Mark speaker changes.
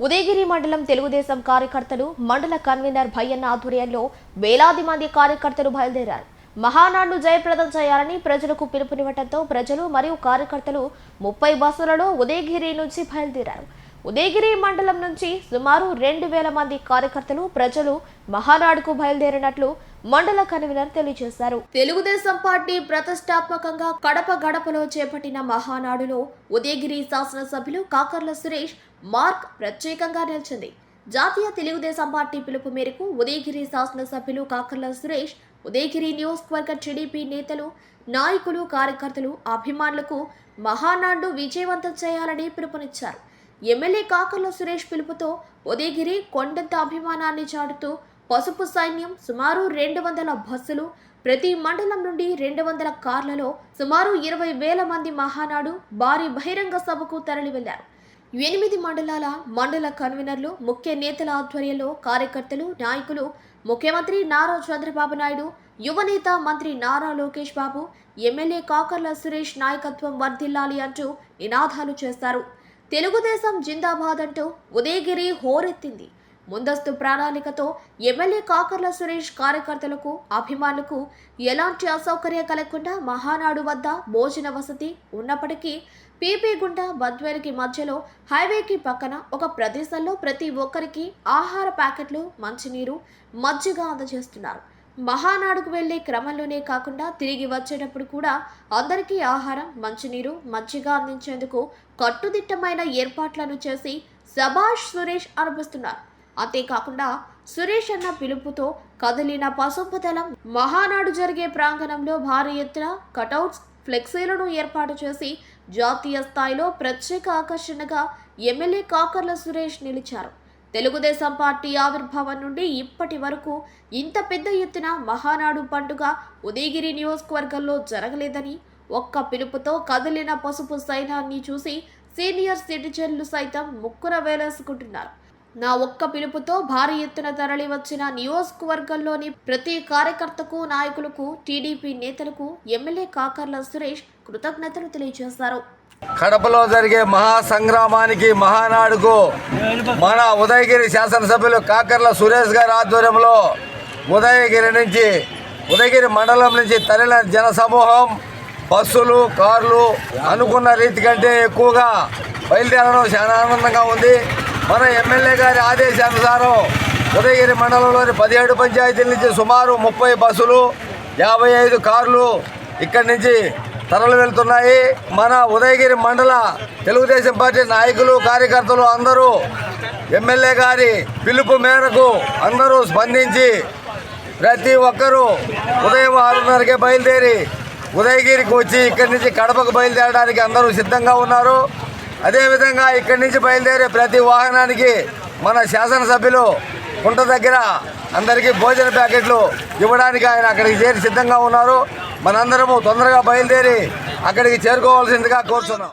Speaker 1: ఉదయగిరి మండలం తెలుగుదేశం కార్యకర్తలు మండల కన్వీనర్ భయ్యన్న ఆధ్వర్యంలో వేలాది మంది కార్యకర్తలు బయలుదేరారు. మహానాడును జయప్రదం చేయాలని ప్రజలకు పిలుపునివ్వడంతో ప్రజలు మరియు కార్యకర్తలు 30 బస్సులలో ఉదయగిరి నుంచి బయలుదేరారు. ఉదయగిరి మండలం నుంచి సుమారు 2000 మంది కార్యకర్తలు ప్రజలు మహానాడుకు బయలుదేరినట్లు మండల కన్వీనర్ తెలియజేశారు. తెలుగుదేశం పార్టీ ప్రతిష్టాత్మకంగా కడప గడపలో చేపట్టిన మహానాడులో ఉదయగిరి శాసనసభ్యులు కాకర్ల సురేష్ మార్క్ ప్రత్యేకంగా నిలిచింది. జాతీయ తెలుగుదేశం పార్టీ పిలుపు మేరకు ఉదయగిరి శాసనసభ్యులు కాకర్ల సురేష్ ఉదయగిరి నియోజకవర్గ టీడీపీ నేతలు, నాయకులు, కార్యకర్తలు, అభిమానులకు మహానాడు విజయవంతం చేయాలని పిలుపునిచ్చారు. ఎమ్మెల్యే కాకర్ల సురేష్ పిలుపుతో ఉదయగిరి కొండంత అభిమానాన్ని చాటుతూ పసుపు సైన్యం సుమారు 200 బస్సులు, ప్రతి మండలం నుండి 200 కార్లలో సుమారు 20,000 మంది మహానాడు భారీ బహిరంగ సభకు తరలి వెళ్లారు. 8 మండలాల మండల కన్వీనర్లు, ముఖ్య నేతల ఆధ్వర్యంలో కార్యకర్తలు, నాయకులు ముఖ్యమంత్రి నారా చంద్రబాబు నాయుడు, యువనేత మంత్రి నారా లోకేష్ బాబు, ఎమ్మెల్యే కాకర్ల సురేష్ నాయకత్వం వర్ధిల్లాలి అంటూ నినాదాలు చేశారు. తెలుగుదేశం జిందాబాద్ అంటూ ఉదయగిరి హోరెత్తింది. ముందస్తు ప్రణాళికతో ఎమ్మెల్యే కాకర్ల సురేష్ కార్యకర్తలకు, అభిమానులకు ఎలాంటి అసౌకర్యం కలగకుండా మహానాడు వద్ద భోజన వసతి ఉన్నప్పటికీ పీపీగుంట బద్వేలుకి మధ్యలో హైవేకి పక్కన ఒక ప్రదేశంలో ప్రతి ఒక్కరికి ఆహార ప్యాకెట్లు, మంచినీరు, మజ్జిగ అందజేస్తున్నారు. మహానాడుకు వెళ్లే క్రమంలోనే కాకుండా తిరిగి వచ్చేటప్పుడు కూడా అందరికీ ఆహారం, మంచినీరు, మజ్జిగ అందించేందుకు కట్టుదిట్టమైన ఏర్పాట్లను చేసి శభాష్ సురేష్ అనిపిస్తున్నారు. అంతేకాకుండా సురేష్ అన్న పిలుపుతో కదిలిన పసుపు దళం మహానాడు జరిగే ప్రాంగణంలో భారీ ఎత్తున కటౌట్స్, ఫ్లెక్సీలను ఏర్పాటు చేసి జాతీయ స్థాయిలో ప్రత్యేక ఆకర్షణగా ఎమ్మెల్యే కాకర్ల సురేష్ నిలిచారు. తెలుగుదేశం పార్టీ ఆవిర్భావం నుండి ఇప్పటి వరకు ఇంత పెద్ద ఎత్తున మహానాడు పండుగ ఉదయగిరి నియోజకవర్గంలో జరగలేదని, ఒక్క పిలుపుతో కదిలిన పసుపు సైన్యాన్ని చూసి సీనియర్ సిటిజన్లు సైతం ముక్కున వేలేసుకుంటున్నారు. నా ఒక్క పిలుపుతో భారీ ఎత్తున తరలి వచ్చిన నియోజకవర్గంలోని ప్రతి కార్యకర్తకు, నాయకులకు, టీడీపీ నేతలకు ఎమ్మెల్యే కాకర్ల సురేష్ కృతజ్ఞతలు తెలియజేశారు.
Speaker 2: కడపలో జరిగే మహాసంగ్రామానికి, మహానాడుకు మన ఉదయగిరి శాసనసభ్యులు కాకర్ల సురేష్ గారి ఆధ్వర్యంలో ఉదయగిరి మండలం నుంచి తరలిన జనసమూహం, బస్సులు, కార్లు అనుకున్న రీతి కంటే ఎక్కువగా బయలుదేరడం చాలా ఆనందంగా ఉంది. మన ఎమ్మెల్యే గారి ఆదేశానుసారం ఉదయగిరి మండలంలోని 17 పంచాయతీల నుంచి సుమారు 30 బస్సులు, 55 కార్లు ఇక్కడి నుంచి తరలి వెళ్తున్నాయి. మన ఉదయగిరి మండల తెలుగుదేశం పార్టీ నాయకులు, కార్యకర్తలు అందరూ ఎమ్మెల్యే గారి పిలుపు మేరకు అందరూ స్పందించి ప్రతి ఒక్కరూ ఉదయం 6:30కే బయలుదేరి ఉదయగిరికి వచ్చి ఇక్కడి నుంచి కడపకు బయలుదేరడానికి అందరూ సిద్ధంగా ఉన్నారు. అదేవిధంగా ఇక్కడి నుంచి బయలుదేరే ప్రతి వాహనానికి మన శాసనసభ్యులు కుంట దగ్గర అందరికీ భోజన ప్యాకెట్లు ఇవ్వడానికి ఆయన అక్కడికి చేరి సిద్ధంగా ఉన్నారు. మనందరము తొందరగా బయలుదేరి అక్కడికి చేరుకోవాల్సిందిగా కోరుతున్నాం.